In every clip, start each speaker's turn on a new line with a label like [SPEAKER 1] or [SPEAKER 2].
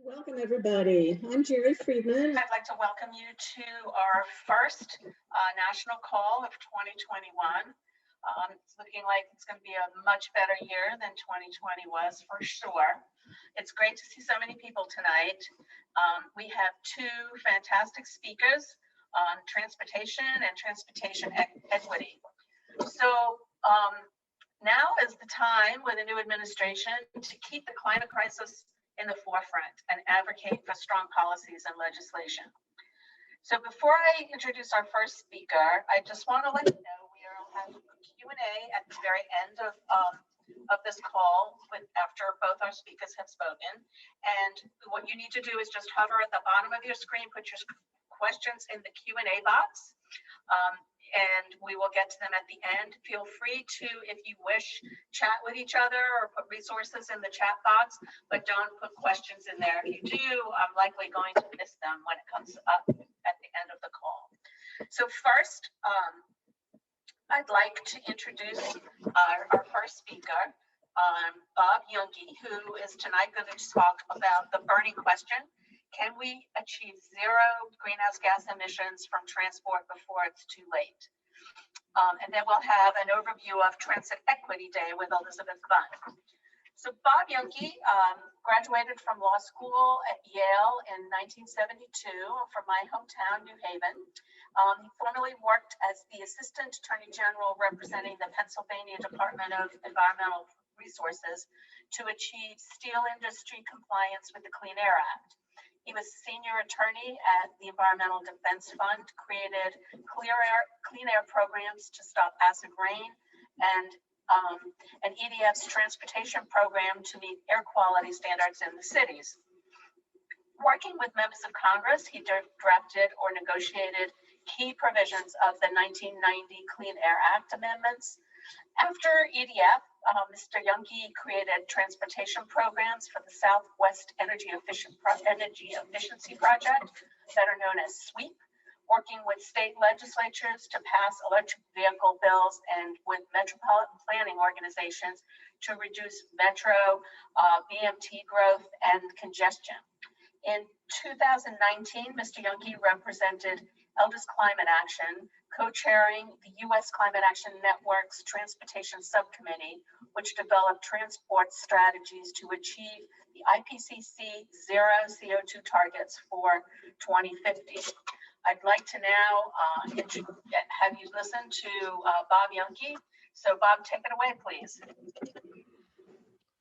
[SPEAKER 1] Welcome, everybody. I'm Jerry Friedman.
[SPEAKER 2] I'd like to welcome you to our first national call of 2021. It's looking like it's going to be a much better year than 2020 was, for sure. It's great to see so many people tonight. We have two fantastic speakers on transportation and transportation equity. So now is the time with the new administration to keep the climate crisis in the forefront and advocate for strong policies and legislation. So before I introduce our first speaker, I just want to let you know we will have a Q&A at the very end of this call after both our speakers have spoken. And what you need to do is just hover at the bottom of your screen, put your questions in the Q&A box. And we will get to them at the end. Feel free to, if you wish, chat with each other or put resources in the chat box, but don't put questions in there. If you do, I'm likely going to miss them when it comes up at the end of the call. So first, I'd like to introduce our first speaker, Bob Yuhnke, who is tonight going to talk about the burning question. Can we achieve zero greenhouse gas emissions from transport before it's too late? And then we'll have an overview of Transit Equity Day with Elizabeth Bunn. So Bob Yuhnke graduated from law school at Yale in 1972 from my hometown, New Haven. He formerly worked as the Assistant Attorney General representing the Pennsylvania Department of Environmental Resources to achieve steel industry compliance with the Clean Air Act. He was senior attorney at the Environmental Defense Fund, created clean air programs to stop acid rain, and an EDF's transportation program to meet air quality standards in the cities. Working with members of Congress, he drafted or negotiated key provisions of the 1990 Clean Air Act amendments. After EDF, Mr. Yuhnke created transportation programs for the Southwest Energy Efficiency Project, better known as SWEEP, working with state legislatures to pass electric vehicle bills and with metropolitan planning organizations to reduce metro BMT growth and congestion. In 2019, Mr. Yuhnke represented Elders Climate Action, co-chairing the U.S. Climate Action Network's Transportation Subcommittee, which developed transport strategies to achieve the IPCC zero CO2 targets for 2050. I'd like to now have you listen to Bob Yuhnke. So Bob, take it away, please.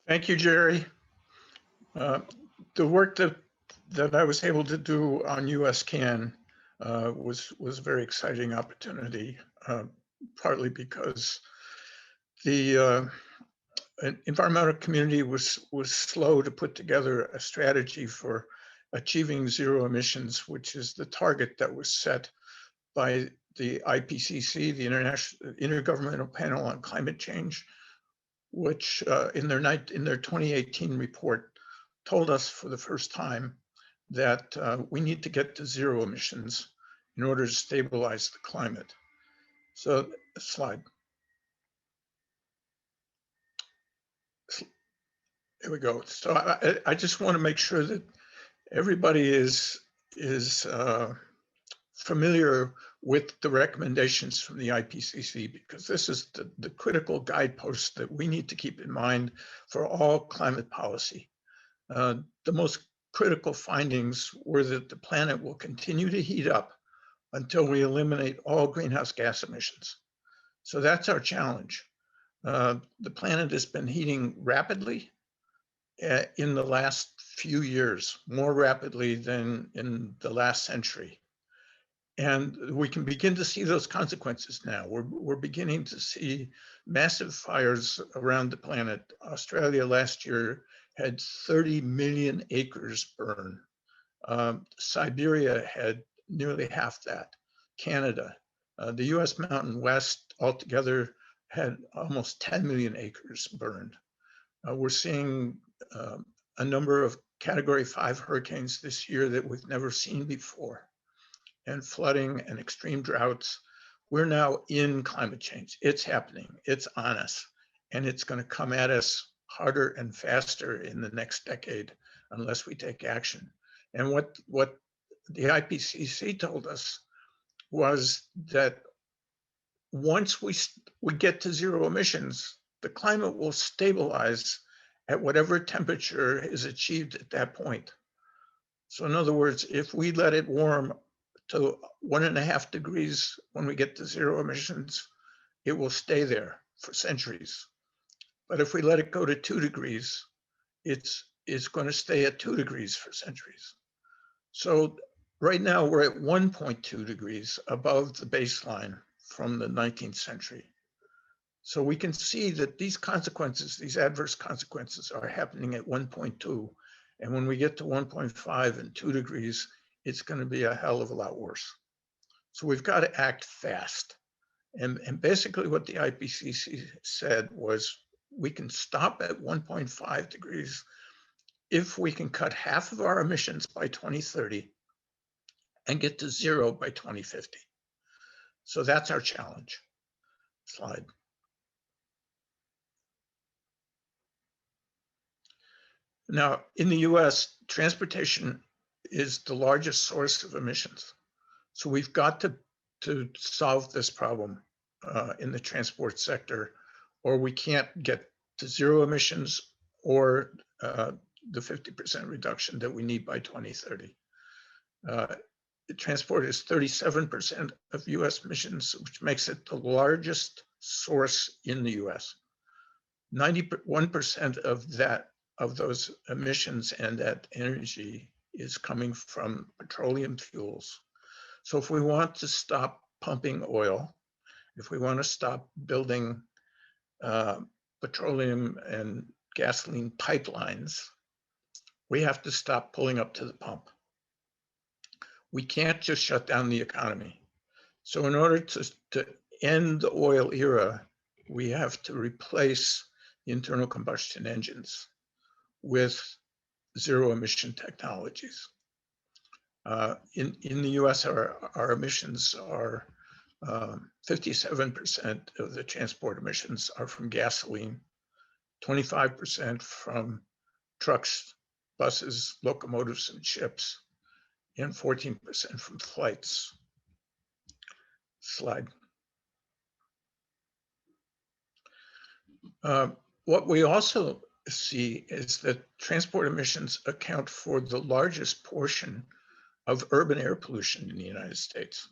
[SPEAKER 3] Thank you, Jerry. The work that I was able to do on US CAN was a very exciting opportunity, partly because the environmental community was slow to put together a strategy for achieving zero emissions, which is the target that was set by the IPCC, the Intergovernmental Panel on Climate Change, which in their 2018 report told us for the first time that we need to get to zero emissions in order to stabilize the climate. So, slide. Here we go. So I just want to make sure that everybody is familiar with the recommendations from the IPCC, because this is the critical guidepost that we need to keep in mind for all climate policy. The most critical findings were that the planet will continue to heat up until we eliminate all greenhouse gas emissions. So that's our challenge. The planet has been heating rapidly in the last few years, more rapidly than in the last century. And we can begin to see those consequences now. We're beginning to see massive fires around the planet. Australia last year had 30 million acres burn. Siberia had nearly half that. Canada, the US Mountain West altogether had almost 10 million acres burned. We're seeing a number of Category 5 hurricanes this year that we've never seen before, and flooding and extreme droughts. We're now in climate change. It's happening, it's on us, and it's going to come at us harder and faster in the next decade unless we take action. And what the IPCC told us was that once we get to zero emissions, the climate will stabilize at whatever temperature is achieved at that point. So in other words, if we let it warm to 1.5 degrees when we get to zero emissions, it will stay there for centuries. But if we let it go to 2 degrees, it's going to stay at 2 degrees for centuries. So right now we're at 1.2 degrees above the baseline from the 19th century. So we can see that these consequences, these adverse consequences, are happening at 1.2. And when we get to 1.5 and 2 degrees, it's going to be a hell of a lot worse. So we've got to act fast. And basically what the IPCC said was we can stop at 1.5 degrees if we can cut half of our emissions by 2030 and get to zero by 2050. So that's our challenge. Slide. Now, in the US, transportation is the largest source of emissions. So we've got to solve this problem in the transport sector, or we can't get to zero emissions or the 50% reduction that we need by 2030. Transport is 37% of US emissions, which makes it the largest source in the US. 91% of those emissions and that energy is coming from petroleum fuels. So if we want to stop pumping oil, if we want to stop building petroleum and gasoline pipelines, we have to stop pulling up to the pump. We can't just shut down the economy. So in order to end the oil era, we have to replace internal combustion engines with zero emission technologies. In the US, our emissions are 57% of the transport emissions are from gasoline, 25% from trucks, buses, locomotives, and ships, and 14% from flights. Slide. What we also see is that transport emissions account for the largest portion of urban air pollution in the United States.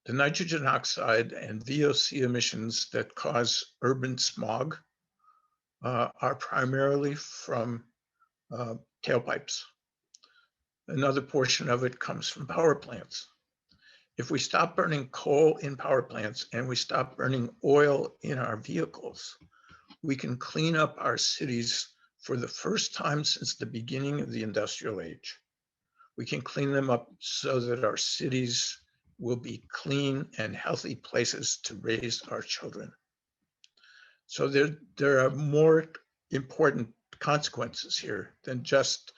[SPEAKER 3] The nitrogen oxide and VOC emissions that cause urban smog are primarily from tailpipes. Another portion of it comes from power plants. If we stop burning coal in power plants and we stop burning oil in our vehicles, we can clean up our cities for the first time since the beginning of the industrial age. We can clean them up so that our cities will be clean and healthy places to raise our children. So there are more important consequences here than just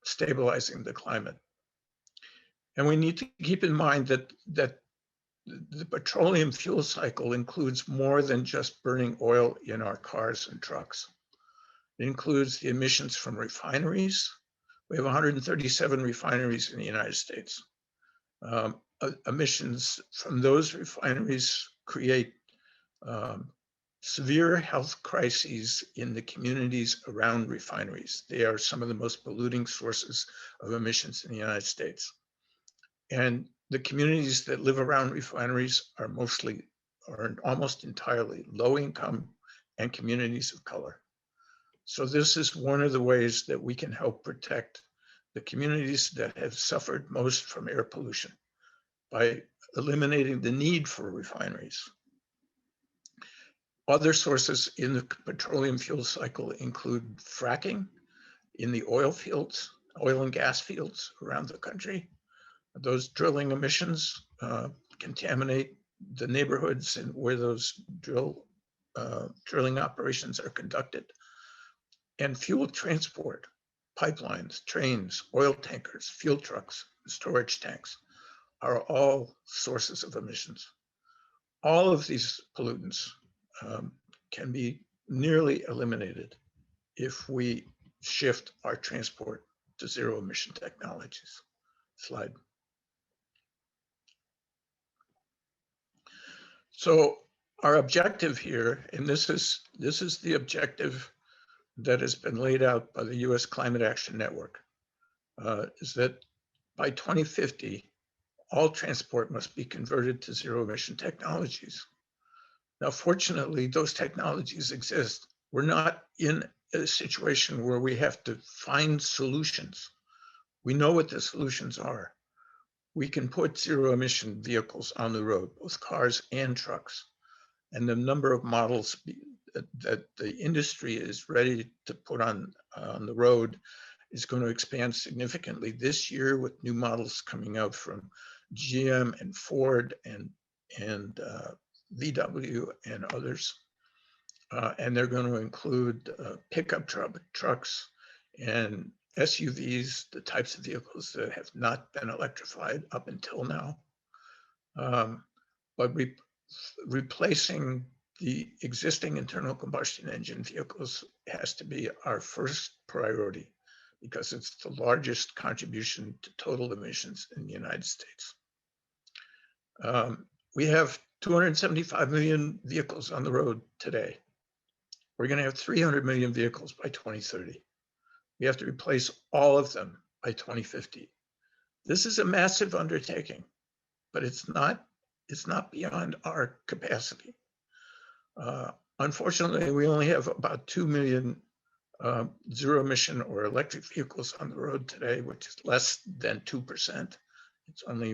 [SPEAKER 3] stabilizing the climate. And we need to keep in mind that the petroleum fuel cycle includes more than just burning oil in our cars and trucks. It includes the emissions from refineries. We have 137 refineries in the United States. Emissions from those refineries create severe health crises in the communities around refineries. They are some of the most polluting sources of emissions in the United States. And the communities that live around refineries are almost entirely low income and communities of color. So this is one of the ways that we can help protect the communities that have suffered most from air pollution by eliminating the need for refineries. Other sources in the petroleum fuel cycle include fracking in the oil fields, oil and gas fields around the country. Those drilling emissions contaminate the neighborhoods and where those drilling operations are conducted. And fuel transport, pipelines, trains, oil tankers, fuel trucks, storage tanks are all sources of emissions. All of these pollutants can be nearly eliminated if we shift our transport to zero emission technologies. Slide. So our objective here, and this is the objective that has been laid out by the U.S. Climate Action Network, is that by 2050, all transport must be converted to zero emission technologies. Now, fortunately, those technologies exist. We're not in a situation where we have to find solutions. We know what the solutions are. We can put zero emission vehicles on the road, both cars and trucks. And the number of models that the industry is ready to put on the road is going to expand significantly this year, with new models coming out from GM and Ford and VW and others. And they're going to include pickup trucks and SUVs, the types of vehicles that have not been electrified up until now. But replacing the existing internal combustion engine vehicles has to be our first priority, because it's the largest contribution to total emissions in the United States. We have 275 million vehicles on the road today. We're going to have 300 million vehicles by 2030. We have to replace all of them by 2050. This is a massive undertaking, but it's not beyond our capacity. Unfortunately, we only have about 2 million zero emission or electric vehicles on the road today, which is less than 2%. It's only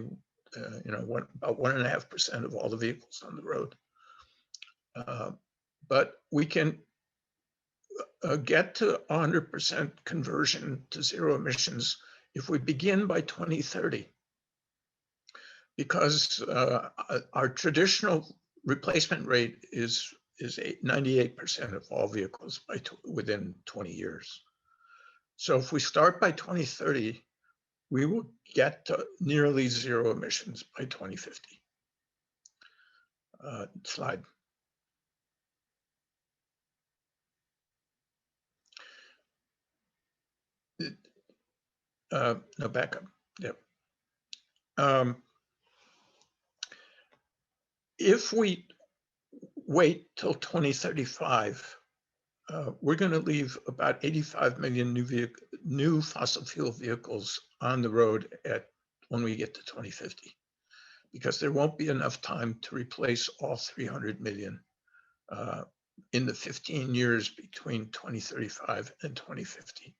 [SPEAKER 3] about 1.5% of all the vehicles on the road. But we can get to 100% conversion to zero emissions if we begin by 2030. Because our traditional replacement rate is 98% of all vehicles within 20 years. So if we start by 2030, we will get to nearly zero emissions by 2050. Slide. No, back up. Yep. If we wait till 2035, we're going to leave about 85 million new fossil fuel vehicles on the road when we get to 2050, because there won't be enough time to replace all 300 million in the 15 years between 2035 and 2050.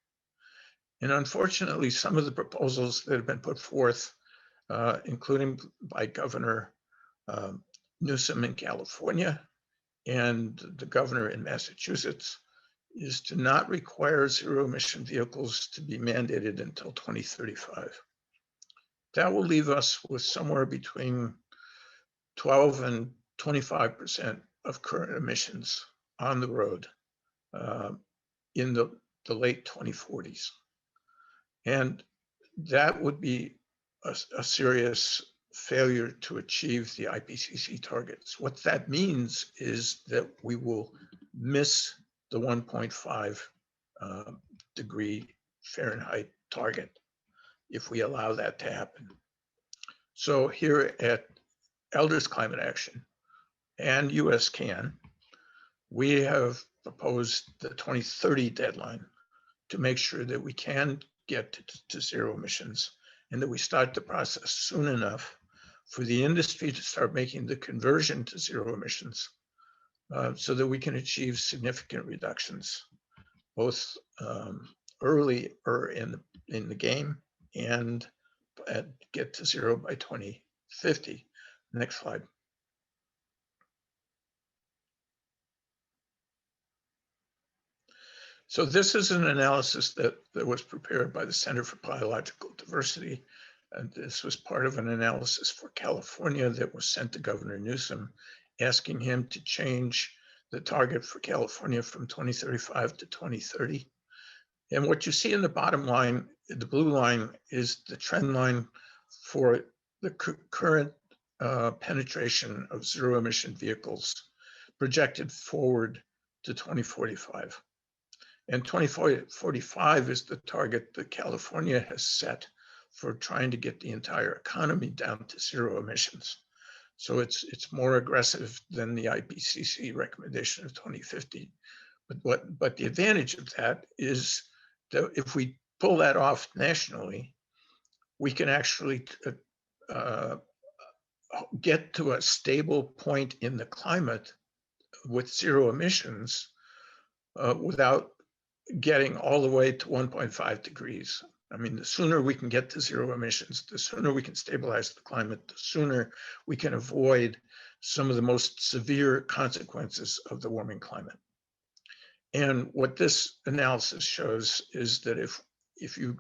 [SPEAKER 3] And unfortunately, some of the proposals that have been put forth, including by Governor Newsom in California and the governor in Massachusetts, is to not require zero emission vehicles to be mandated until 2035. That will leave us with somewhere between 12 and 25% of current emissions on the road in the late 2040s. And that would be a serious failure to achieve the IPCC targets. What that means is that we will miss the 1.5 degree Fahrenheit target if we allow that to happen. So here at Elders Climate Action and US CAN, we have proposed the 2030 deadline to make sure that we can get to zero emissions, and that we start the process soon enough for the industry to start making the conversion to zero emissions, so that we can achieve significant reductions, both early in the game and get to zero by 2050. Next slide. So this is an analysis that was prepared by the Center for Biological Diversity. And this was part of an analysis for California that was sent to Governor Newsom, asking him to change the target for California from 2035 to 2030. And what you see in the bottom line, the blue line, is the trend line for the current penetration of zero emission vehicles projected forward to 2045. And 2045 is the target that California has set for trying to get the entire economy down to zero emissions. So it's more aggressive than the IPCC recommendation of 2050. But the advantage of that is that if we pull that off nationally, we can actually get to a stable point in the climate with zero emissions without getting all the way to 1.5 degrees. I mean, the sooner we can get to zero emissions, the sooner we can stabilize the climate, the sooner we can avoid some of the most severe consequences of the warming climate. And what this analysis shows is that if you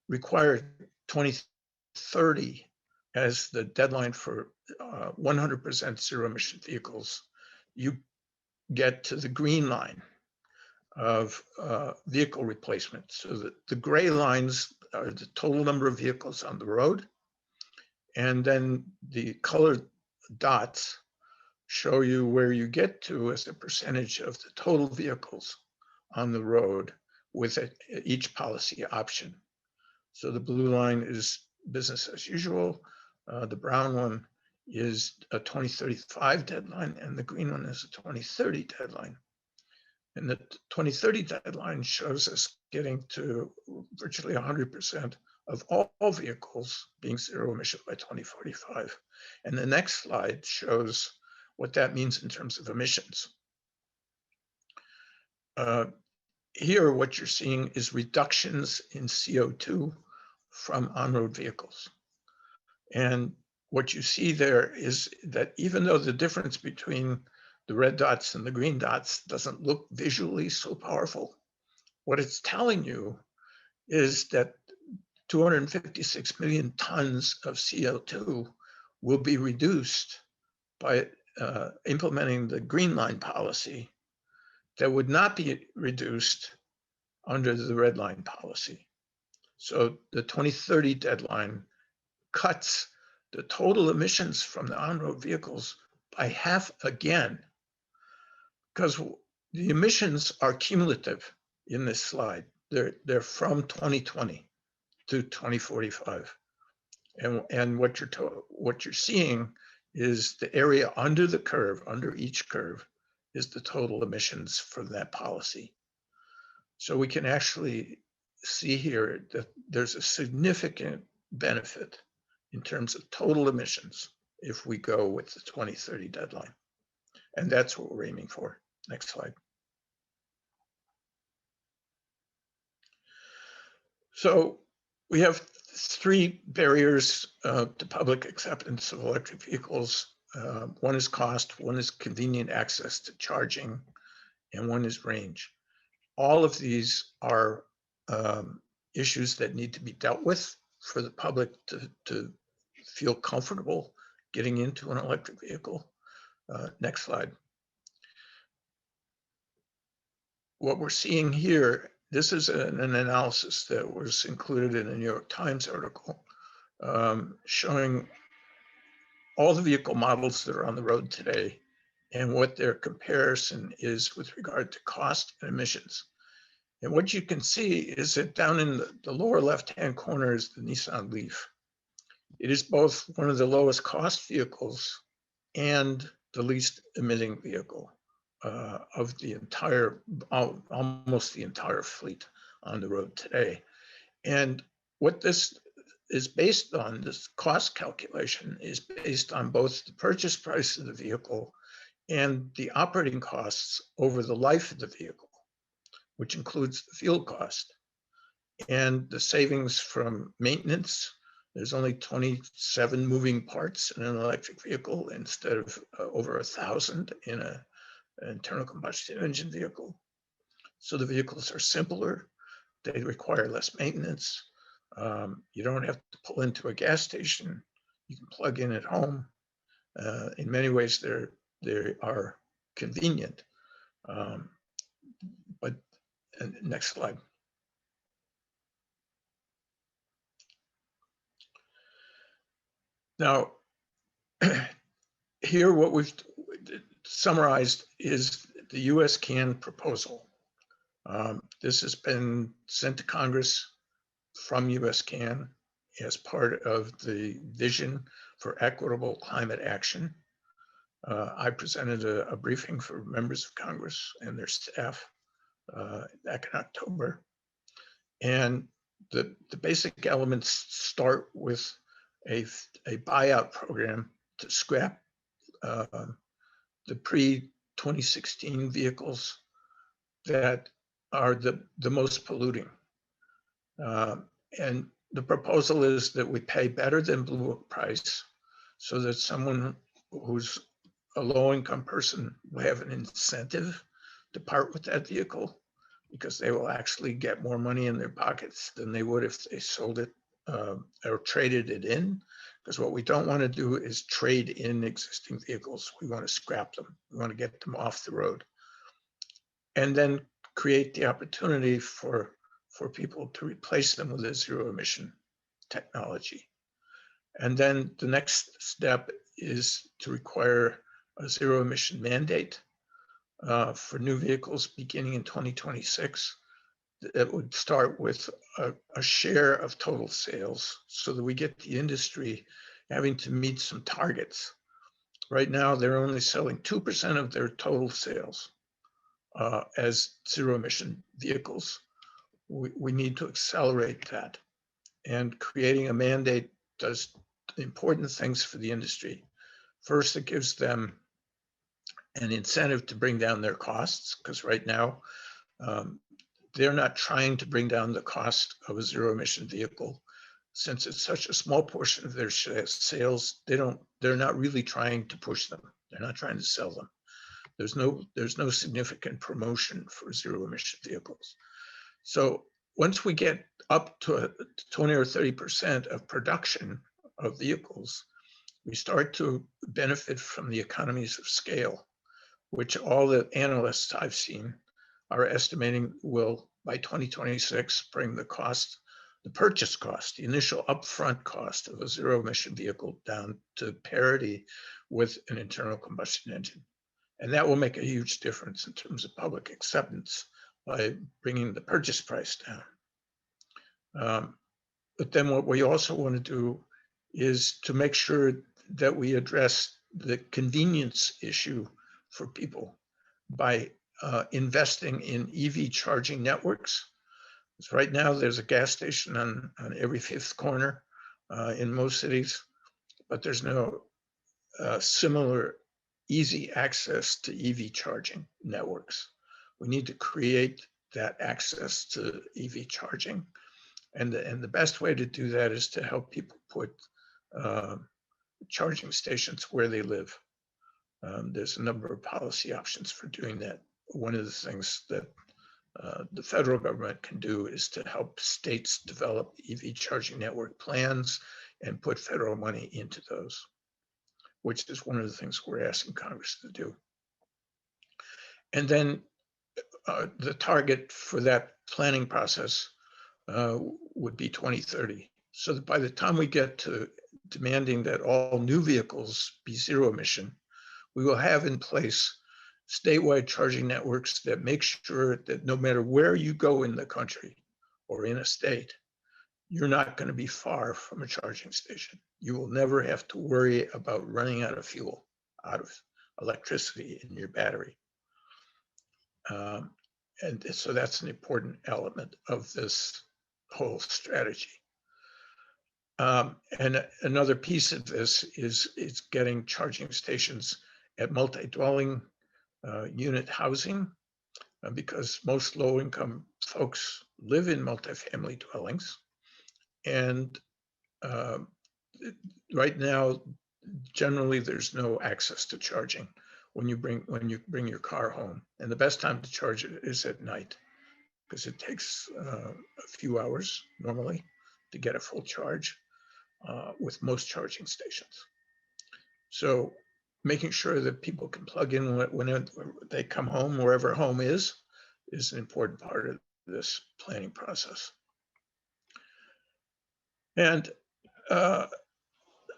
[SPEAKER 3] require 2030 as the deadline for 100% zero emission vehicles, you get to the green line of vehicle replacement. So that the gray lines are the total number of vehicles on the road. And then the colored dots show you where you get to as a percentage of the total vehicles on the road with each policy option. So the blue line is business as usual. The brown one is a 2035 deadline, and the green one is a 2030 deadline. And the 2030 deadline shows us getting to virtually 100% of all vehicles being zero emission by 2045. And the next slide shows what that means in terms of emissions. Here, what you're seeing is reductions in CO2 from on-road vehicles. And what you see there is that even though the difference between the red dots and the green dots doesn't look visually so powerful, what it's telling you is that 256 million tons of CO2 will be reduced by implementing the green line policy that would not be reduced under the red line policy. So the 2030 deadline cuts the total emissions from the on-road vehicles by half again, because the emissions are cumulative in this slide. They're from 2020 to 2045. And what you're seeing is the area under the curve, under each curve, is the total emissions from that policy. So we can actually see here that there's a significant benefit in terms of total emissions if we go with the 2030 deadline. And that's what we're aiming for. Next slide. So we have three barriers to public acceptance of electric vehicles. One is cost, one is convenient access to charging, and one is range. All of these are issues that need to be dealt with for the public to feel comfortable getting into an electric vehicle. Next slide. What we're seeing here, this is an analysis that was included in a New York Times article showing all the vehicle models that are on the road today and what their comparison is with regard to cost and emissions. And what you can see is that down in the lower left-hand corner is the Nissan Leaf. It is both one of the lowest cost vehicles and the least emitting vehicle of the entire, almost the entire fleet on the road today. And what this is based on, this cost calculation, is based on both the purchase price of the vehicle and the operating costs over the life of the vehicle, which includes the fuel cost. And the savings from maintenance, there's only 27 moving parts in an electric vehicle instead of over 1,000 in an internal combustion engine vehicle. So the vehicles are simpler, they require less maintenance. You don't have to pull into a gas station, you can plug in at home. In many ways, they are convenient. But next slide. Now, here what we've summarized is the US CAN proposal. This has been sent to Congress from USCAN as part of the vision for equitable climate action. I presented a briefing for members of Congress and their staff back in October. And the basic elements start with a buyout program to scrap the pre-2016 vehicles that are the most polluting. And the proposal is that we pay better than Blue Book price so that someone who's a low-income person will have an incentive to part with that vehicle because they will actually get more money in their pockets than they would if they sold it or traded it in. Because what we don't want to do is trade in existing vehicles. We want to scrap them. We want to get them off the road. And then create the opportunity for people to replace them with a zero emission technology. And then the next step is to require a zero emission mandate for new vehicles beginning in 2026. That would start with a share of total sales so that we get the industry having to meet some targets. Right now, they're only selling 2% of their total sales as zero emission vehicles. We need to accelerate that. And creating a mandate does important things for the industry. First, it gives them an incentive to bring down their costs, because right now, they're not trying to bring down the cost of a zero emission vehicle. Since it's such a small portion of their sales, they're not really trying to push them. They're not trying to sell them. There's no significant promotion for zero emission vehicles. So once we get up to 20 or 30% of production of vehicles, we start to benefit from the economies of scale, which all the analysts I've seen are estimating will, by 2026, bring the purchase cost, the initial upfront cost of a zero emission vehicle down to parity with an internal combustion engine. And that will make a huge difference in terms of public acceptance by bringing the purchase price down. But then what we also want to do is to make sure that we address the convenience issue for people by investing in EV charging networks. So right now, there's a gas station on every fifth corner in most cities, but there's no similar easy access to EV charging networks. We need to create that access to EV charging. And the best way to do that is to help people put charging stations where they live. There's a number of policy options for doing that. One of the things that the federal government can do is to help states develop EV charging network plans and put federal money into those, which is one of the things we're asking Congress to do. And then the target for that planning process would be 2030. So that by the time we get to demanding that all new vehicles be zero emission, we will have in place statewide charging networks that make sure that no matter where you go in the country or in a state, you're not going to be far from a charging station. You will never have to worry about running out of fuel, out of electricity in your battery. And so that's an important element of this whole strategy. And another piece of this is getting charging stations at multi-dwelling unit housing, because most low-income folks live in multifamily dwellings. And right now, generally, there's no access to charging when you bring your car home. And the best time to charge it is at night, because it takes a few hours normally to get a full charge with most charging stations. So making sure that people can plug in when they come home, wherever home is an important part of this planning process. And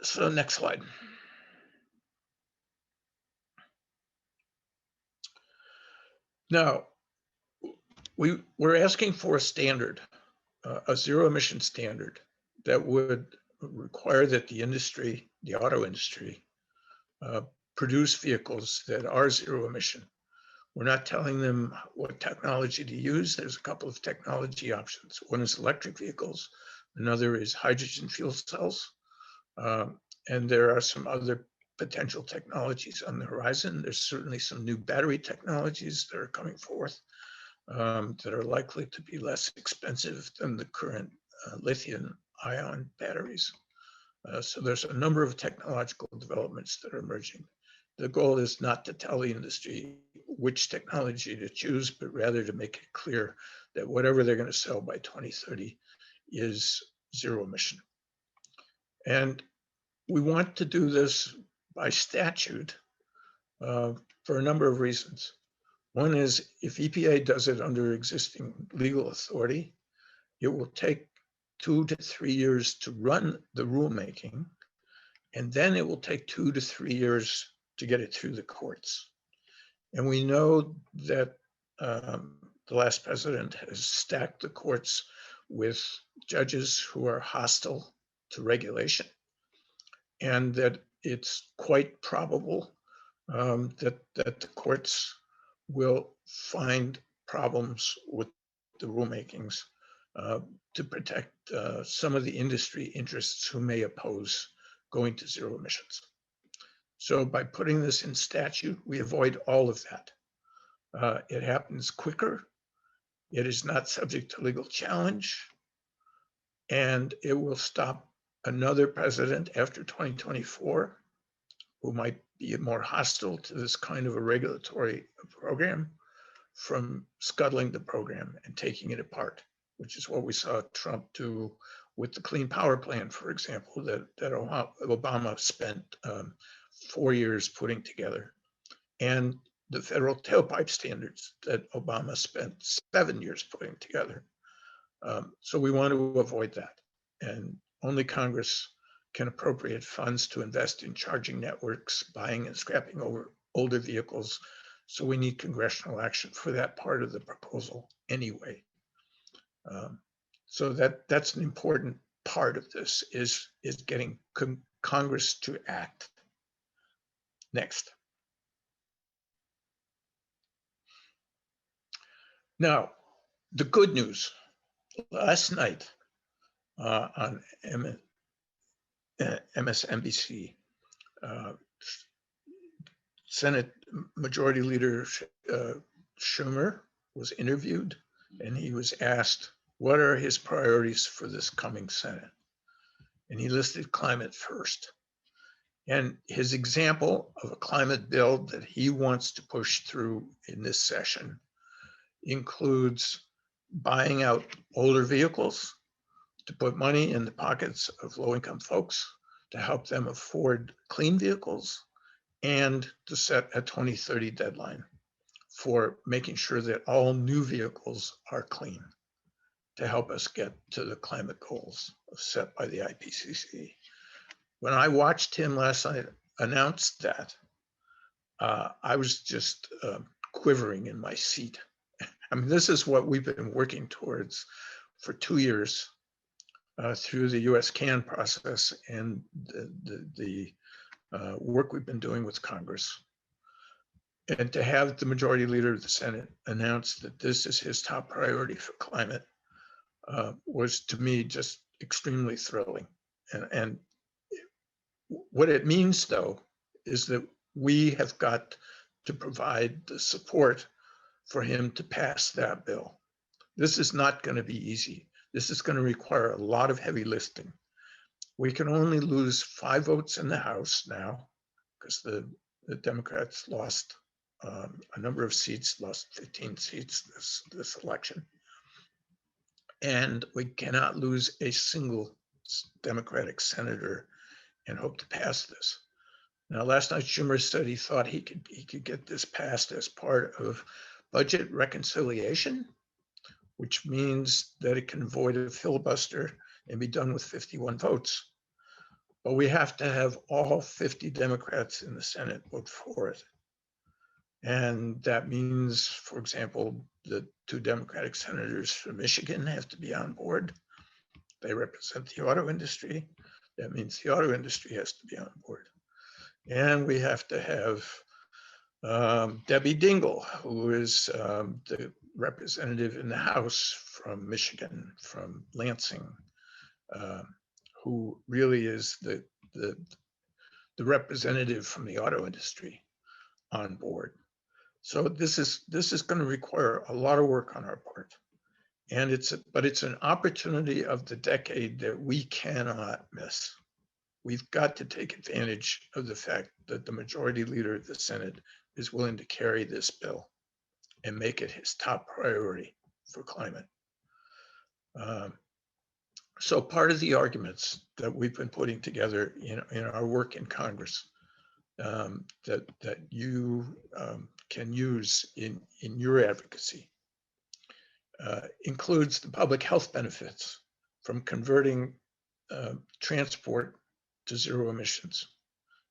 [SPEAKER 3] so next slide. Now, We're asking for a standard, a zero emission standard that would require that the industry, the auto industry, produce vehicles that are zero emission. We're not telling them what technology to use. There's a couple of technology options. One is electric vehicles. Another is hydrogen fuel cells. And there are some other potential technologies on the horizon. There's certainly some new battery technologies that are coming forth that are likely to be less expensive than the current lithium-ion batteries. So there's a number of technological developments that are emerging. The goal is not to tell the industry which technology to choose, but rather to make it clear that whatever they're going to sell by 2030 is zero emission. And we want to do this by statute for a number of reasons. One is if EPA does it under existing legal authority, it will take 2 to 3 years to run the rulemaking, and then it will take 2 to 3 years to get it through the courts. And we know that the last president has stacked the courts with judges who are hostile to regulation, and that it's quite probable that the courts will find problems with the rulemakings to protect some of the industry interests who may oppose going to zero emissions. So by putting this in statute, we avoid all of that. It happens quicker. It is not subject to legal challenge, and it will stop another president after 2024 who might be more hostile to this kind of a regulatory program from scuttling the program and taking it apart, which is what we saw Trump do with the Clean Power Plan, for example, that Obama spent 4 years putting together, and the federal tailpipe standards that Obama spent 7 years putting together. So we want to avoid that. And only Congress can appropriate funds to invest in charging networks, buying and scrapping over older vehicles. So we need congressional action for that part of the proposal anyway. So that's an important part of this is getting Congress to act. Next. Now, the good news. Last night on MSNBC, Senate Majority Leader Schumer was interviewed, and he was asked, what are his priorities for this coming Senate? And he listed climate first. And his example of a climate bill that he wants to push through in this session includes buying out older vehicles to put money in the pockets of low-income folks to help them afford clean vehicles, and to set a 2030 deadline for making sure that all new vehicles are clean to help us get to the climate goals set by the IPCC. When I watched him last night announce that, I was just quivering in my seat. I mean, this is what we've been working towards for 2 years through the US CAN process and the work we've been doing with Congress. And to have the Majority Leader of the Senate announce that this is his top priority for climate was, to me, just extremely thrilling. And what it means, though, is that we have got to provide the support for him to pass that bill. This is not going to be easy. This is going to require a lot of heavy lifting. We can only lose 5 votes in the House now because the Democrats lost a number of seats, lost 15 seats this election. And we cannot lose a single Democratic senator and hope to pass this. Now, last night Schumer said he thought he could get this passed as part of budget reconciliation, which means that it can avoid a filibuster and be done with 51 votes. But we have to have all 50 Democrats in the Senate vote for it. And that means, for example, the 2 Democratic senators from Michigan have to be on board. They represent the auto industry. That means the auto industry has to be on board. And we have to have Debbie Dingell, who is the representative in the House from Michigan, from Lansing, who really is the representative from the auto industry on board. So this is going to require a lot of work on our part, and it's an opportunity of the decade that we cannot miss. We've got to take advantage of the fact that the majority leader of the Senate is willing to carry this bill and make it his top priority for climate. So part of the arguments that we've been putting together in our work in Congress that you can use in your advocacy includes the public health benefits from converting transport to zero emissions.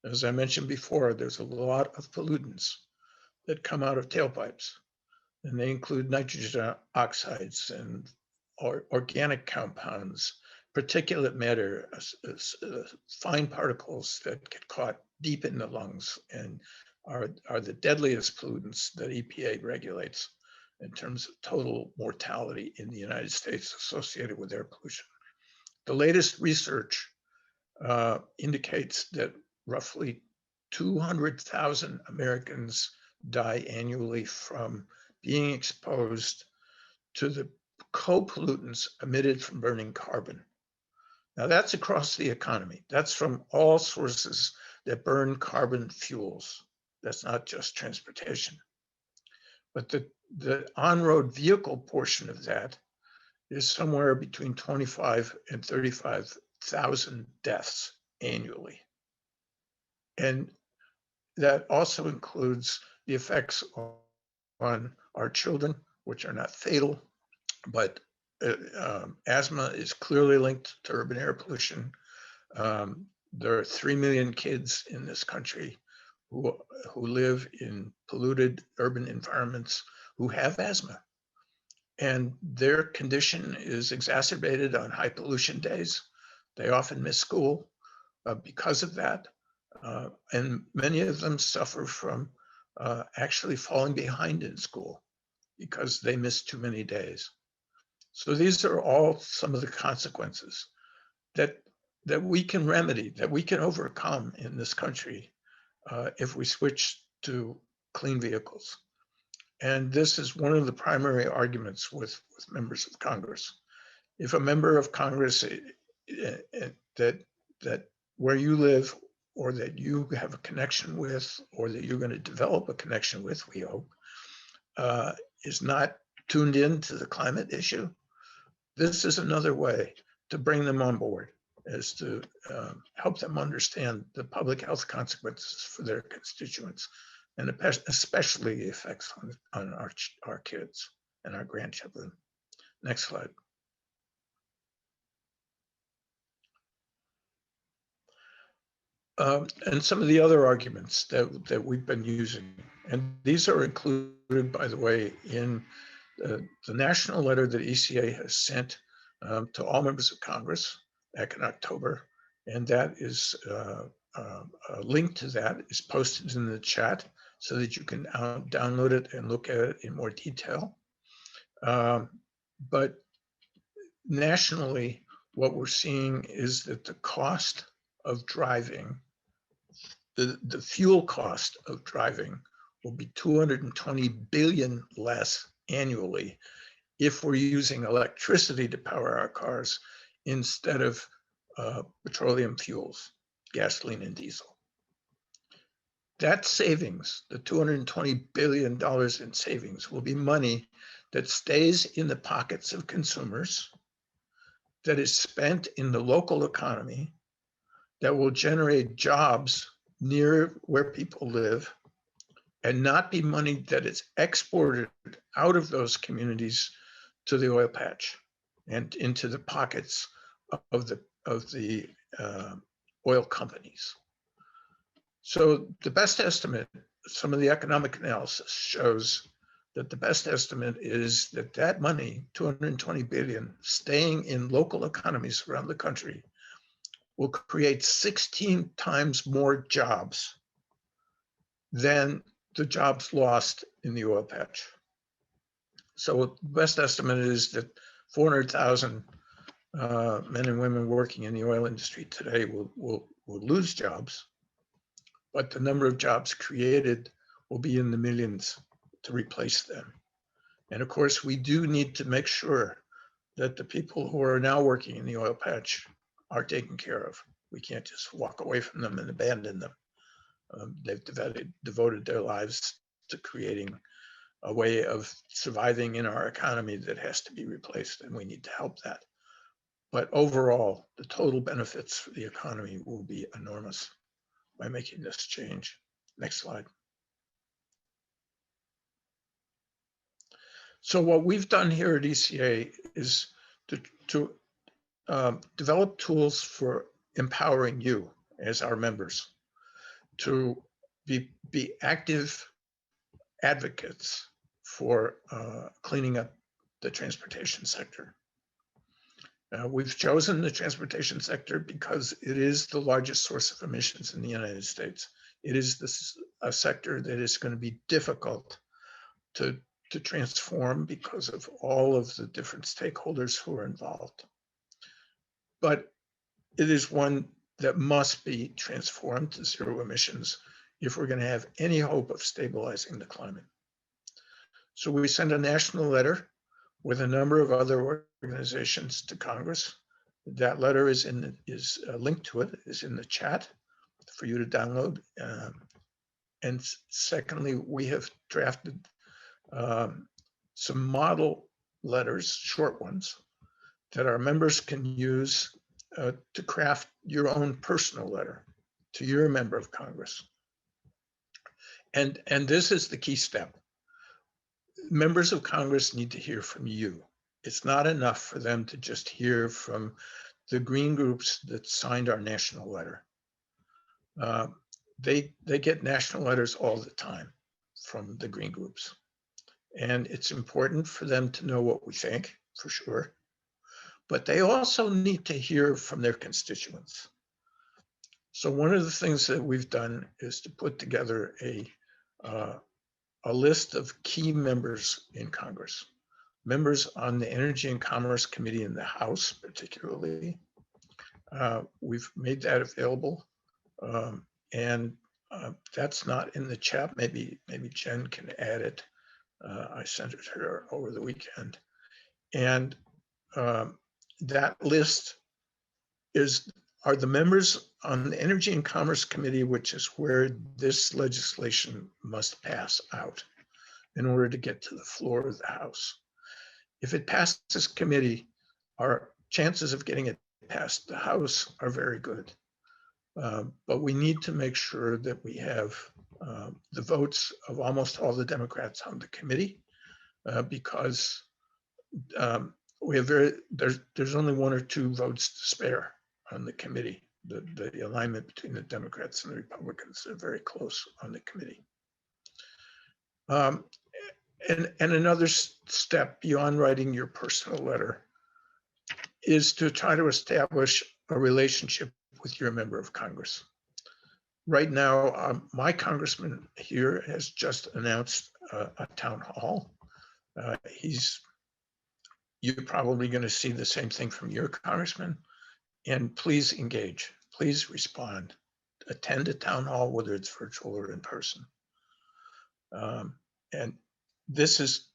[SPEAKER 3] As I mentioned before, there's a lot of pollutants that come out of tailpipes, and they include nitrogen oxides and organic compounds, particulate matter, fine particles that get caught deep in the lungs and are the deadliest pollutants that EPA regulates in terms of total mortality in the United States associated with air pollution. The latest research indicates that roughly 200,000 Americans die annually from being exposed to the co-pollutants emitted from burning carbon. Now that's across the economy. That's from all sources that burn carbon fuels. That's not just transportation. But the on-road vehicle portion of that is somewhere between 25 and 35,000 deaths annually. And that also includes the effects on our children, which are not fatal, but asthma is clearly linked to urban air pollution. There are 3 million kids in this country who live in polluted urban environments who have asthma. And their condition is exacerbated on high pollution days. They often miss school because of that. And many of them suffer from actually falling behind in school because they miss too many days. So these are all some of the consequences that we can remedy, that we can overcome in this country if we switch to clean vehicles. And this is one of the primary arguments with members of Congress. If a member of Congress that where you live or that you have a connection with or that you're going to develop a connection with, we hope, is not tuned in to the climate issue, this is another way to bring them on board, is to help them understand the public health consequences for their constituents, and especially the effects on our kids and our grandchildren. Next slide. And some of the other arguments that we've been using, and these are included, by the way, in the national letter that ECA has sent to all members of Congress back in October, and that is a link to that is posted in the chat so that you can download it and look at it in more detail. But nationally, what we're seeing is that the cost of driving, the fuel cost of driving will be 220 billion less annually if we're using electricity to power our cars instead of petroleum fuels, gasoline and diesel. That savings, the $220 billion in savings, will be money that stays in the pockets of consumers, that is spent in the local economy, that will generate jobs near where people live, and not be money that is exported out of those communities to the oil patch and into the pockets of the oil companies. So the best estimate some of the economic analysis shows that the best estimate is that that money, 220 billion, staying in local economies around the country, will create 16 times more jobs than the jobs lost in the oil patch. So the best estimate is that 400,000 men and women working in the oil industry today will lose jobs, but the number of jobs created will be in the millions to replace them. And of course, we do need to make sure that the people who are now working in the oil patch are taken care of. We can't just walk away from them and abandon them. They've devoted their lives to creating a way of surviving in our economy that has to be replaced, and we need to help that. But overall, the total benefits for the economy will be enormous by making this change. Next slide. So what we've done here at ECA is to develop tools for empowering you as our members to be active advocates for cleaning up the transportation sector. We've chosen the transportation sector because it is the largest source of emissions in the United States. It is a sector that is going to be difficult to transform because of all of the different stakeholders who are involved. But it is one that must be transformed to zero emissions if we're going to have any hope of stabilizing the climate. So we send a national letter with a number of other organizations to Congress. That letter is a link to it is in the chat for you to download. And secondly, we have drafted some model letters, short ones, that our members can use to craft your own personal letter to your member of Congress. And this is the key step. Members of Congress need to hear from you. It's not enough for them to just hear from the green groups that signed our national letter. They get national letters all the time from the green groups. And it's important for them to know what we think, for sure. But they also need to hear from their constituents. So one of the things that we've done is to put together a list of key members in Congress, members on the Energy and Commerce Committee in the House, particularly. We've made that available, and that's not in the chat. Maybe Jen can add it. I sent it to her over the weekend. And that list are the members on the Energy and Commerce Committee, which is where this legislation must pass out in order to get to the floor of the House. If it passes committee, our chances of getting it past the House are very good. But we need to make sure that we have the votes of almost all the Democrats on the committee, because we have there's only 1 or 2 votes to spare on the committee. The alignment between the Democrats and the Republicans are very close on the committee. And another step beyond writing your personal letter is to try to establish a relationship with your member of Congress. Right now, my congressman here has just announced a town hall. You're probably going to see the same thing from your congressman. And please engage, please respond. Attend a town hall, whether it's virtual or in person. And this is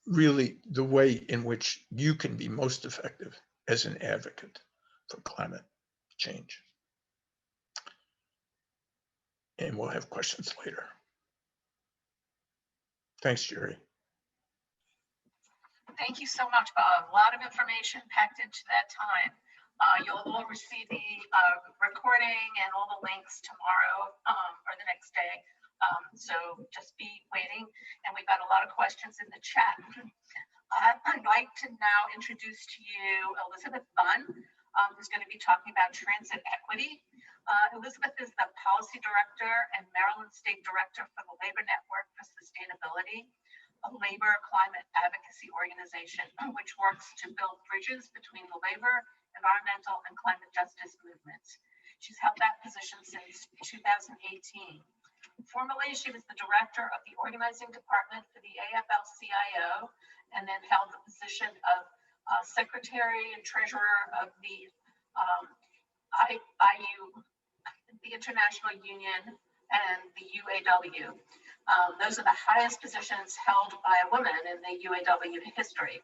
[SPEAKER 3] really the way in which you can be most effective as an advocate for climate change. And we'll have questions later. Thanks, Jerry.
[SPEAKER 2] Thank you so much, Bob. A lot of information packed into that time. You'll all receive the recording and all the links tomorrow or the next day. So just be waiting. And we've got a lot of questions in the chat. I'd like to now introduce to you Elizabeth Bunn, who's going to be talking about transit equity. Elizabeth is the Policy Director and Maryland State Director for the Labor Network for Sustainability, a labor climate advocacy organization which works to build bridges between the labor, environmental, and climate justice movements. She's held that position since 2018. Formerly, she was the director of the organizing department for the AFL-CIO, and then held the position of secretary and treasurer of the the International Union and the UAW. Those are the highest positions held by a woman in the UAW history.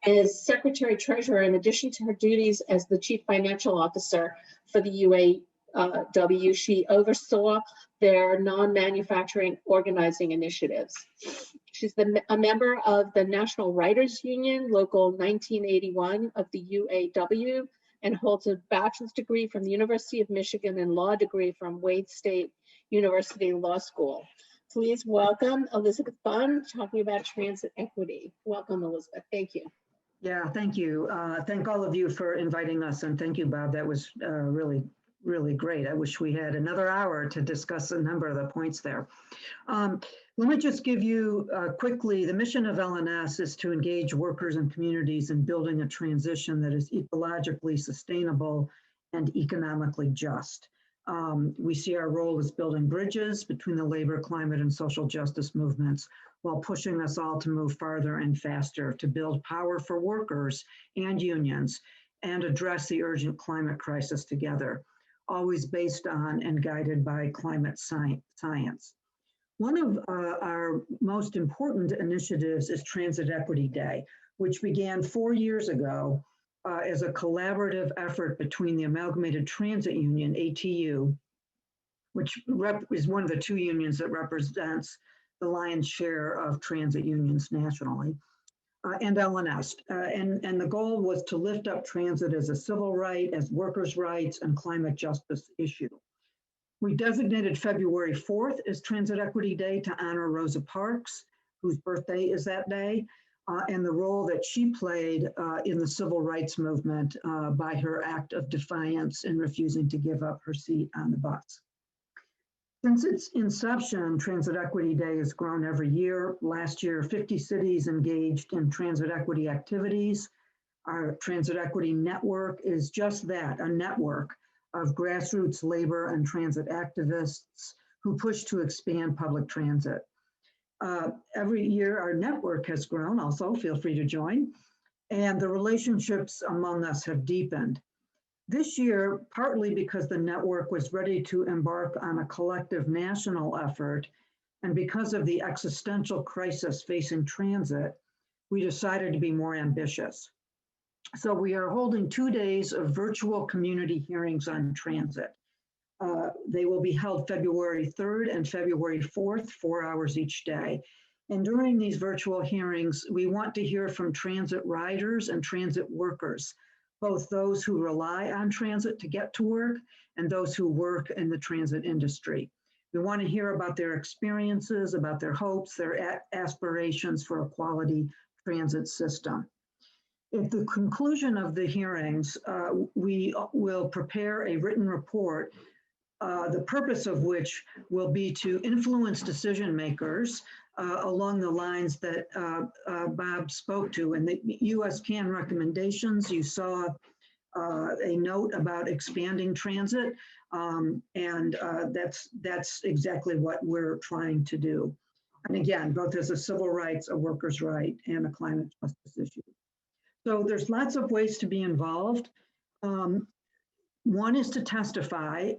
[SPEAKER 1] As secretary treasurer, in addition to her duties as the chief financial officer for the UAW, she oversaw their non-manufacturing organizing initiatives. She's a member of the National Writers Union, Local 1981 of the UAW, and holds a bachelor's degree from the University of Michigan and law degree from Wayne State University Law School. Please welcome Elizabeth Bunn, talking about transit equity. Welcome, Elizabeth. Thank you.
[SPEAKER 4] Yeah, thank you. Thank all of you for inviting us, and thank you, Bob. That was really great. I wish we had another hour to discuss a number of the points there. Let me just give you quickly, the mission of LNS is to engage workers and communities in building a transition that is ecologically sustainable and economically just. We see our role as building bridges between the labor, climate, and social justice movements, while pushing us all to move farther and faster to build power for workers and unions and address the urgent climate crisis together, always based on and guided by climate science. One of our most important initiatives is Transit Equity Day, which began 4 years ago as a collaborative effort between the Amalgamated Transit Union, ATU, which is one of the two unions that represents the lion's share of transit unions nationally, and LNS. And the goal was to lift up transit as a civil right, as workers' rights, and climate justice issue. We designated February 4th as Transit Equity Day to honor Rosa Parks, whose birthday is that day, and the role that she played in the civil rights movement by her act of defiance in refusing to give up her seat on the bus. Since its inception, Transit Equity Day has grown every year. Last year, 50 cities engaged in transit equity activities. Our Transit Equity Network is just that, a network of grassroots labor and transit activists who push to expand public transit. Every year, our network has grown also, feel free to join, and the relationships among us have deepened. This year, partly because the network was ready to embark on a collective national effort, and because of the existential crisis facing transit, we decided to be more ambitious. So we are holding 2 days of virtual community hearings on transit. They will be held February 3rd and February 4th, 4 hours each day. And during these virtual hearings, we want to hear from transit riders and transit workers, both those who rely on transit to get to work and those who work in the transit industry. We want to hear about their experiences, about their hopes, their aspirations for a quality transit system. At the conclusion of the hearings, we will prepare a written report, the purpose of which will be to influence decision makers along the lines that Bob spoke to. And the US CAN recommendations, you saw a note about expanding transit, and that's exactly what we're trying to do. And again, both as a civil rights, a workers' right, and a climate justice issue. So there's lots of ways to be involved. One is to testify,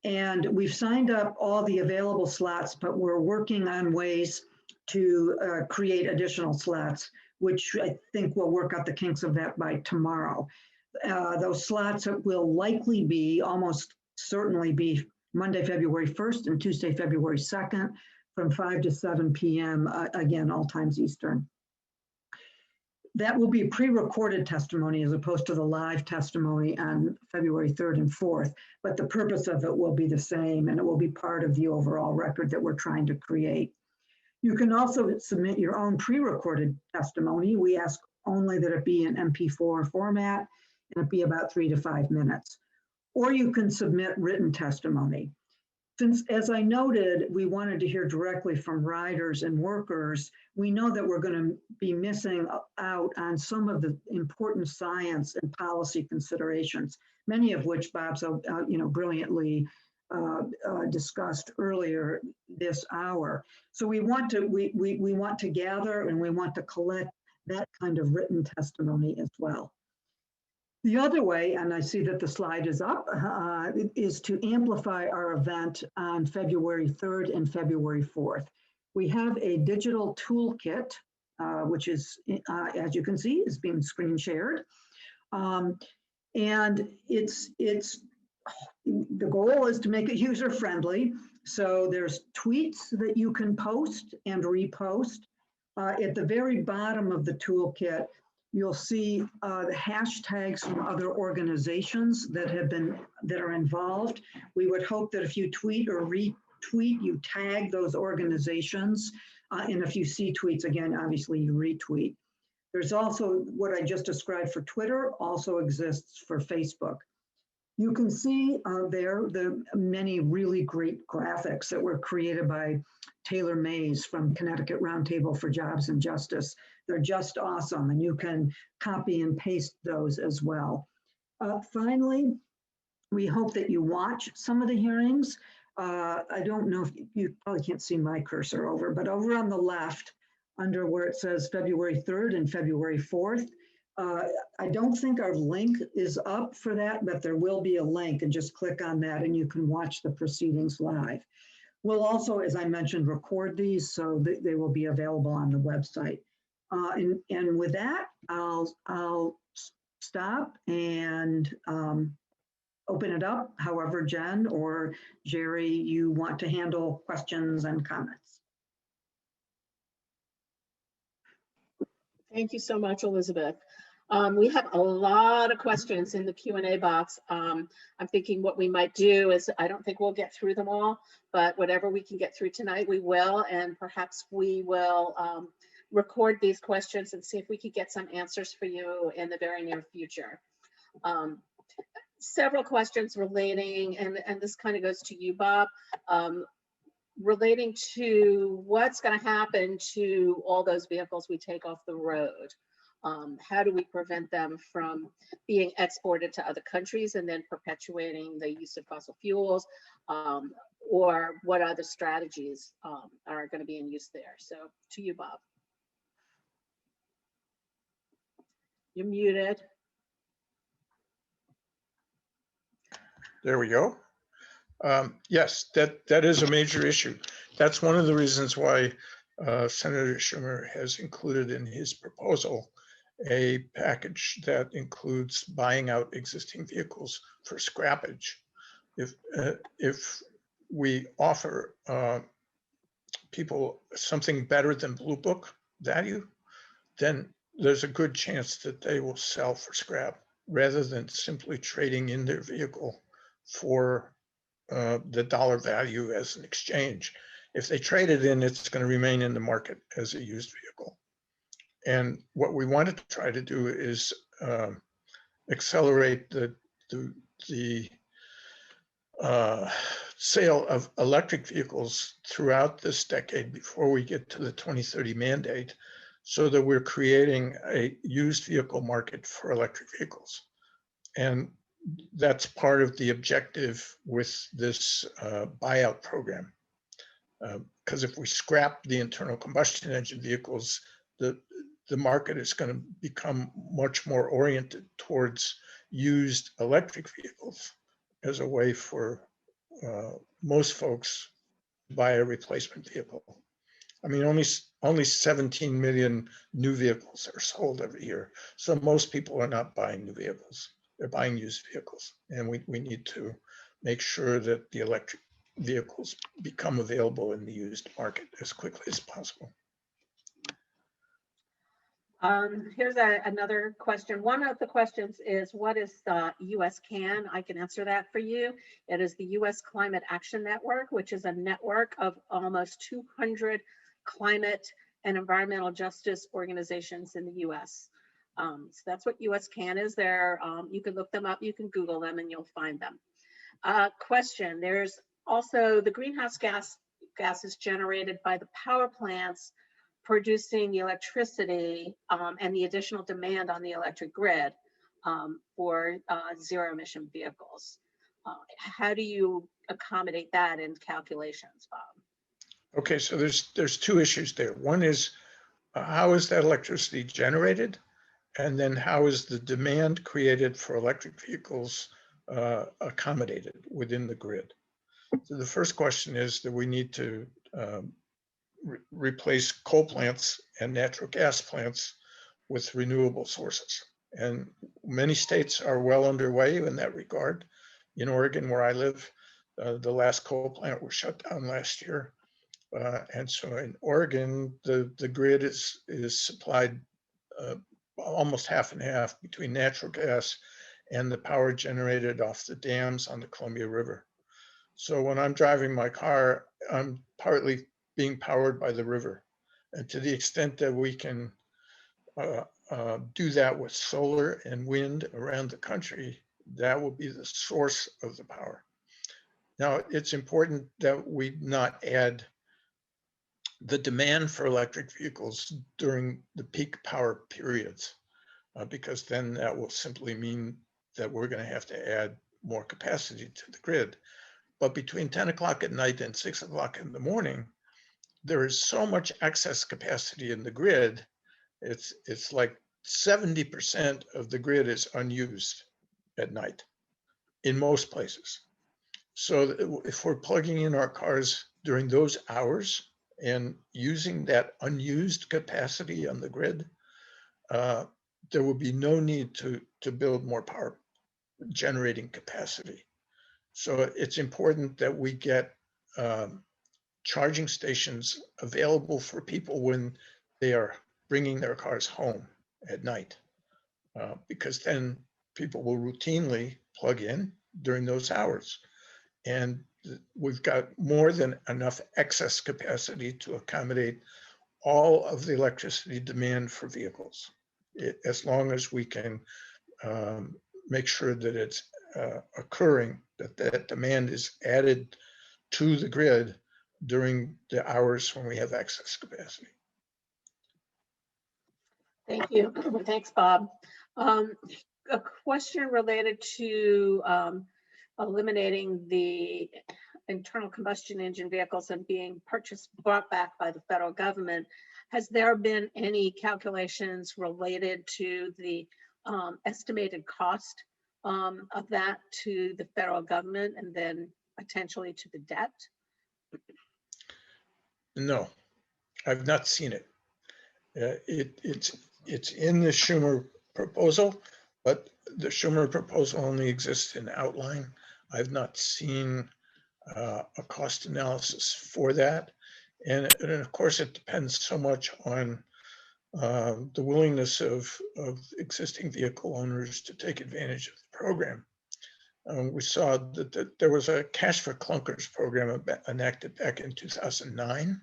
[SPEAKER 4] and we've signed up all the available slots, but we're working on ways to create additional slots, which I think we'll work out the kinks of that by tomorrow. Those slots will likely be, almost certainly be Monday, February 1st and Tuesday, February 2nd from 5 to 7 p.m., again, all times Eastern. That will be pre-recorded testimony as opposed to the live testimony on February 3rd and 4th, but the purpose of it will be the same, and it will be part of the overall record that we're trying to create. You can also submit your own pre-recorded testimony. We ask only that it be in MP4 format and it be about 3 to 5 minutes. or you can submit written testimony. Since, as I noted, we wanted to hear directly from riders and workers, we know that we're going to be missing out on some of the important science and policy considerations, many of which Bob so brilliantly discussed earlier this hour. So we want to gather and we want to collect that kind of written testimony as well. The other way, and I see that the slide is up, is to amplify our event on February 3rd and February 4th. We have a digital toolkit, which is, as you can see, is being screen shared. And the goal is to make it user-friendly. So there's tweets that you can post and repost. At the very bottom of the toolkit, you'll see the hashtags from other organizations that are involved. We would hope that if you tweet or retweet, you tag those organizations. And if you see tweets, again, obviously you retweet. There's also what I just described for Twitter, also exists for Facebook. You can see there the many really great graphics that were created by Taylor Mays from Connecticut Roundtable for Jobs and Justice. They're just awesome, and you can copy and paste those as well. Finally, we hope that you watch some of the hearings. I don't know if you probably can't see my cursor over, but over on the left, under where it says February 3rd and February 4th, I don't think our link is up for that, but there will be a link, and just click on that and you can watch the proceedings live. We'll also, as I mentioned, record these so that they will be available on the website. And with that, I'll stop and open it up, however, Jen or Jerry, you want to handle questions and comments.
[SPEAKER 1] Thank you so much, Elizabeth. We have a lot of questions in the Q&A box. I'm thinking what we might do is, I don't think we'll get through them all, but whatever we can get through tonight, we will, and perhaps we will record these questions and see if we could get some answers for you in the very near future. Several questions relating, and this kind of goes to you, Bob, relating to what's going to happen to all those vehicles we take off the road. How do we prevent them from being exported to other countries and then perpetuating the use of fossil fuels, or what other strategies are going to be in use there? So to you, Bob. You're muted.
[SPEAKER 3] There we go. Yes, that is a major issue. That's one of the reasons why Senator Schumer has included in his proposal a package that includes buying out existing vehicles for scrappage. If we offer people something better than Blue Book value, then there's a good chance that they will sell for scrap rather than simply trading in their vehicle for the dollar value as an exchange. If they trade it in, it's going to remain in the market as a used vehicle. And what we want to try to do is accelerate the sale of electric vehicles throughout this decade before we get to the 2030 mandate, so that we're creating a used vehicle market for electric vehicles. And that's part of the objective with this buyout program. Because if we scrap the internal combustion engine vehicles, the market is going to become much more oriented towards used electric vehicles as a way for most folks to buy a replacement vehicle. I mean, only 17 million new vehicles are sold every year. So most people are not buying new vehicles. They're buying used vehicles. And we need to make sure that the electric vehicles become available in the used market as quickly as possible.
[SPEAKER 1] Here's another question. One of the questions is, what is the US CAN? I can answer that for you. It is the US Climate Action Network, which is a network of almost 200 climate and environmental justice organizations in the US. So that's what US-Can is there. You can look them up, you can Google them, and you'll find them. Question, there's also the greenhouse gases generated by the power plants producing the electricity and the additional demand on the electric grid for zero emission vehicles. How do you accommodate that in calculations, Bob?
[SPEAKER 3] Okay, so there's two issues there. One is how is that electricity generated? And then how is the demand created for electric vehicles accommodated within the grid? So the first question is that we need to replace coal plants and natural gas plants with renewable sources. And many states are well underway in that regard. In Oregon, where I live, the last coal plant was shut down last year. And so in Oregon, the grid is supplied almost half and half between natural gas and the power generated off the dams on the Columbia River. So when I'm driving my car, I'm partly being powered by the river. And to the extent that we can do that with solar and wind around the country, that will be the source of the power. Now, it's important that we not add the demand for electric vehicles during the peak power periods, because then that will simply mean that we're going to have to add more capacity to the grid. But between 10 o'clock at night and 6 o'clock in the morning, there is so much excess capacity in the grid. It's like 70% of the grid is unused at night in most places. So if we're plugging in our cars during those hours and using that unused capacity on the grid, there will be no need to build more power generating capacity. So it's important that we get charging stations available for people when they are bringing their cars home at night, because then people will routinely plug in during those hours. And we've got more than enough excess capacity to accommodate all of the electricity demand for vehicles, as long as we can make sure that it's occurring, that that demand is added to the grid during the hours when we have excess capacity.
[SPEAKER 1] Thank you. Thanks, Bob. A question related to eliminating the internal combustion engine vehicles and being brought back by the federal government. Has there been any calculations related to the estimated cost of that to the federal government and then potentially to the debt?
[SPEAKER 3] No, I've not seen it. It's in the Schumer proposal, but the Schumer proposal only exists in outline. I've not seen a cost analysis for that. And of course, it depends so much on the willingness of existing vehicle owners to take advantage of the program. We saw that there was a Cash for Clunkers program enacted back in 2009,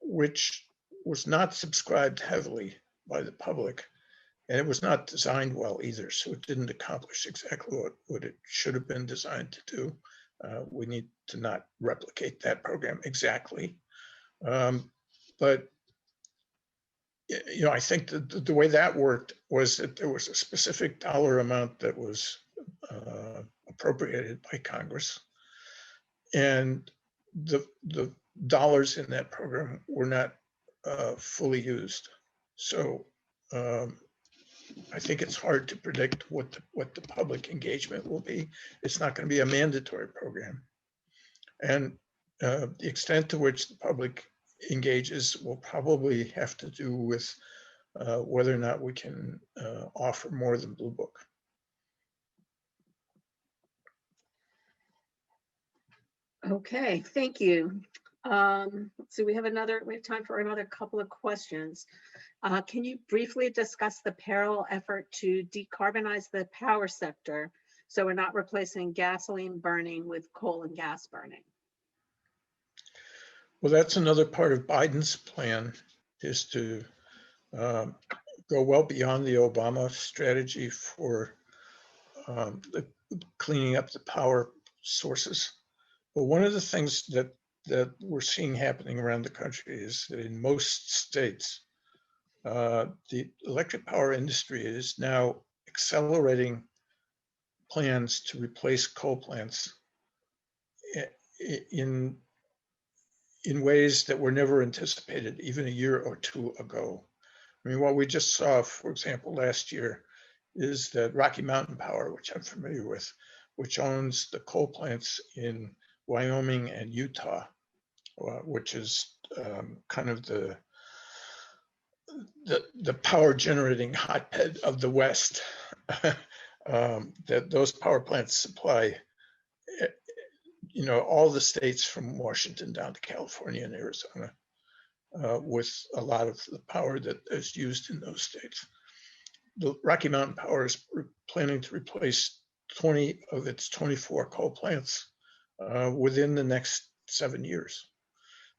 [SPEAKER 3] which was not subscribed heavily by the public, and it was not designed well either. So it didn't accomplish exactly what it should have been designed to do. We need to not replicate that program exactly. But you know, I think that the way that worked was that there was a specific dollar amount that was appropriated by Congress, and the dollars in that program were not fully used. So I think it's hard to predict what the public engagement will be. It's not going to be a mandatory program, and the extent to which the public engages will probably have to do with whether or not we can offer more than Blue Book.
[SPEAKER 1] Okay, thank you. So we have time for another couple of questions. Can you briefly discuss the parallel effort to decarbonize the power sector so we're not replacing gasoline burning with coal and gas burning?
[SPEAKER 3] Well, that's another part of Biden's plan, is to go well beyond the Obama strategy for the cleaning up the power sources. But one of the things that we're seeing happening around the country is that in most states, the electric power industry is now accelerating plans to replace coal plants in ways that were never anticipated even a year or two ago. I mean, what we just saw, for example, last year is that Rocky Mountain Power, which I'm familiar with, which owns the coal plants in Wyoming and Utah, which is kind of the power generating hotbed of the West, that those power plants supply, all the states from Washington down to California and Arizona, with a lot of the power that is used in those states. The Rocky Mountain Power is planning to replace 20 of its 24 coal plants within the next 7 years.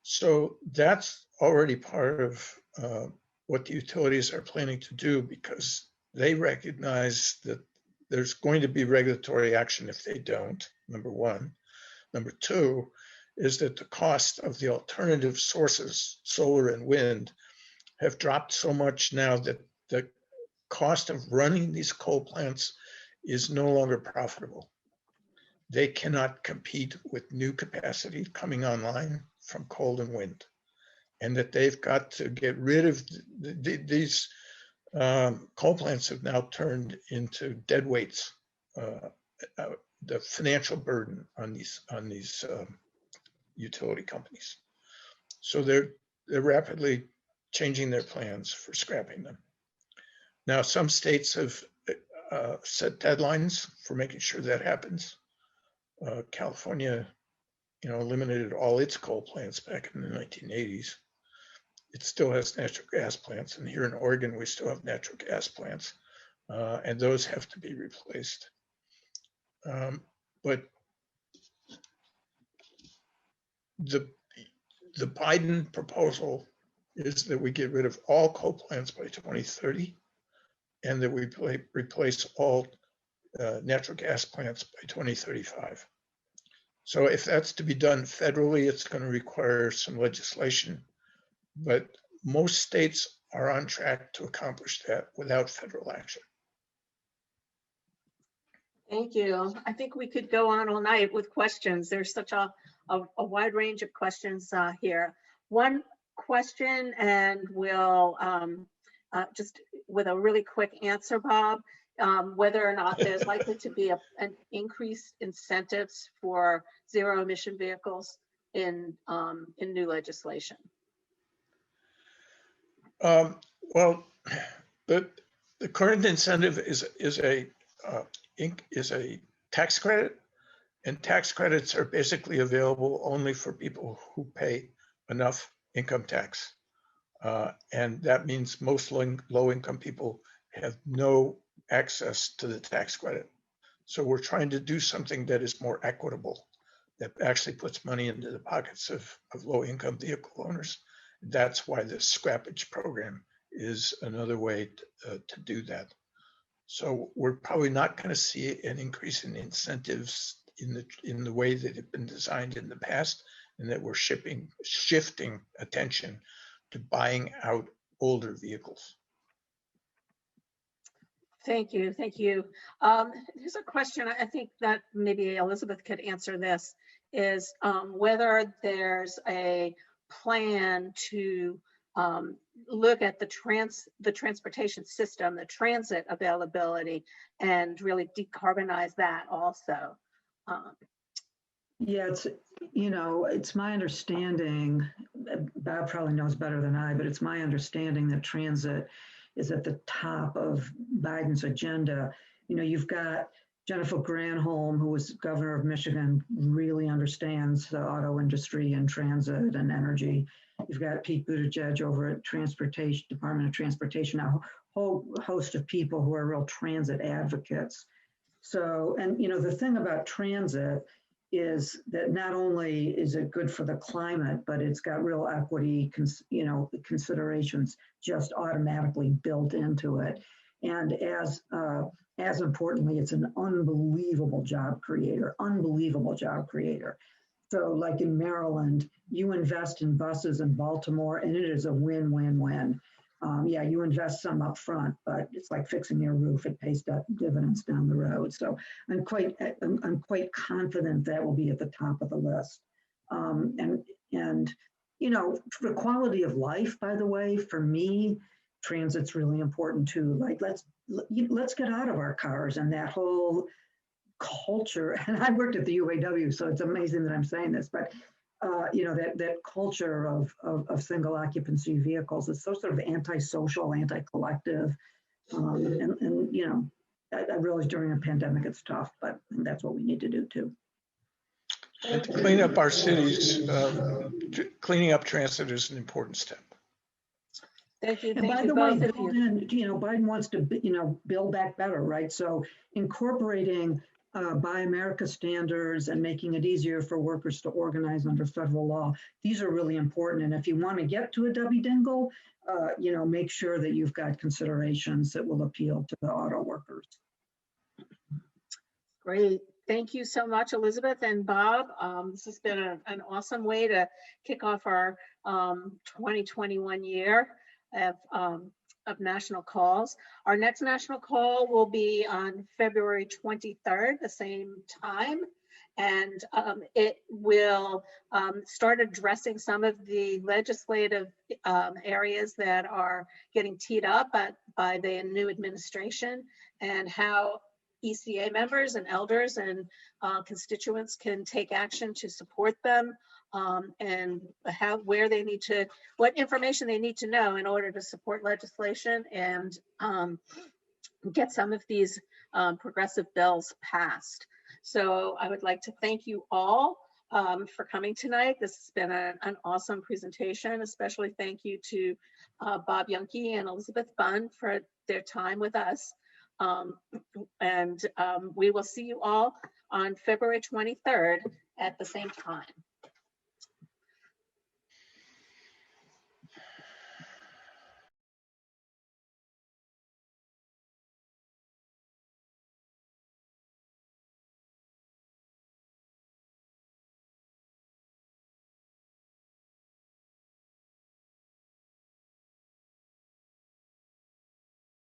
[SPEAKER 3] So that's already part of what the utilities are planning to do, because they recognize that there's going to be regulatory action if they don't, number one. Number two is that the cost of the alternative sources, solar and wind, have dropped so much now that the cost of running these coal plants is no longer profitable. They cannot compete with new capacity coming online from coal and wind, and that they've got to get rid of these coal plants have now turned into dead weights. The financial burden on these utility companies. So they're rapidly changing their plans for scrapping them. Now, some states have set deadlines for making sure that happens. California, eliminated all its coal plants back in the 1980s. It still has natural gas plants, and here in Oregon, we still have natural gas plants, and those have to be replaced. But the Biden proposal is that we get rid of all coal plants by 2030, and that we replace all natural gas plants by 2035. So if that's to be done federally, it's going to require some legislation, but most states are on track to accomplish that without federal action.
[SPEAKER 1] Thank you. I think we could go on all night with questions. There's such a wide range of questions here. One question, and we'll just with a really quick answer, Bob, whether or not there's likely to be an increased incentives for zero emission vehicles in new legislation.
[SPEAKER 3] Well, the current incentive is a tax credit, and tax credits are basically available only for people who pay enough income tax. And that means most low-income people have no access to the tax credit. So we're trying to do something that is more equitable, that actually puts money into the pockets of low-income vehicle owners. That's why the scrappage program is another way to do that. So we're probably not going to see an increase in incentives in the way that have been designed in the past, and that we're shifting attention to buying out older vehicles.
[SPEAKER 1] Thank you. Thank you. Here's a question. I think that maybe Elizabeth could answer this, is whether there's a plan to look at the transportation system, the transit availability, and really decarbonize that also.
[SPEAKER 4] Yeah, it's my understanding, Bob probably knows better than I, but it's my understanding that transit is at the top of Biden's agenda. You've got Jennifer Granholm, who was governor of Michigan, really understands the auto industry and transit and energy. You've got Pete Buttigieg over at Department of Transportation, a whole host of people who are real transit advocates. So, and the thing about transit is that not only is it good for the climate, but it's got real equity, considerations just automatically built into it. And as importantly, it's an unbelievable job creator, unbelievable job creator. So like in Maryland, you invest in buses in Baltimore and it is a win-win-win. Yeah, you invest some up front, but it's like fixing your roof. It pays dividends down the road. So I'm quite confident that will be at the top of the list. And you know, for quality of life, by the way, for me, transit's really important too. Like let's get out of our cars and that whole culture. And I worked at the UAW, so it's amazing that I'm saying this, but you know, that culture of single occupancy vehicles is so sort of antisocial, anti-collective. And you know, I realize during a pandemic it's tough, but that's what we need to do too.
[SPEAKER 3] And to clean up our cities, cleaning up transit is an important step.
[SPEAKER 1] Thank you.
[SPEAKER 4] And by the way, you know, Biden wants to, you know, build back better, right? So incorporating Buy America standards and making it easier for workers to organize under federal law. These are really important. And if you want to get to a Debbie Dingle, you know, make sure that you've got considerations that will appeal to the auto workers.
[SPEAKER 1] Great. Thank you so much, Elizabeth and Bob. This has been an awesome way to kick off our 2021 year of national calls. Our next national call will be on February 23rd, the same time, and it will start addressing some of the legislative areas that are getting teed up by the new administration and how ECA members and elders and constituents can take action to support them, and where they need to, what information they need to know in order to support legislation and get some of these progressive bills passed. So I would like to thank you all for coming tonight. This has been an awesome presentation. Especially thank you to Bob Yuhnke and Elizabeth Bunn for their time with us. We will see you all on February 23rd at the same time.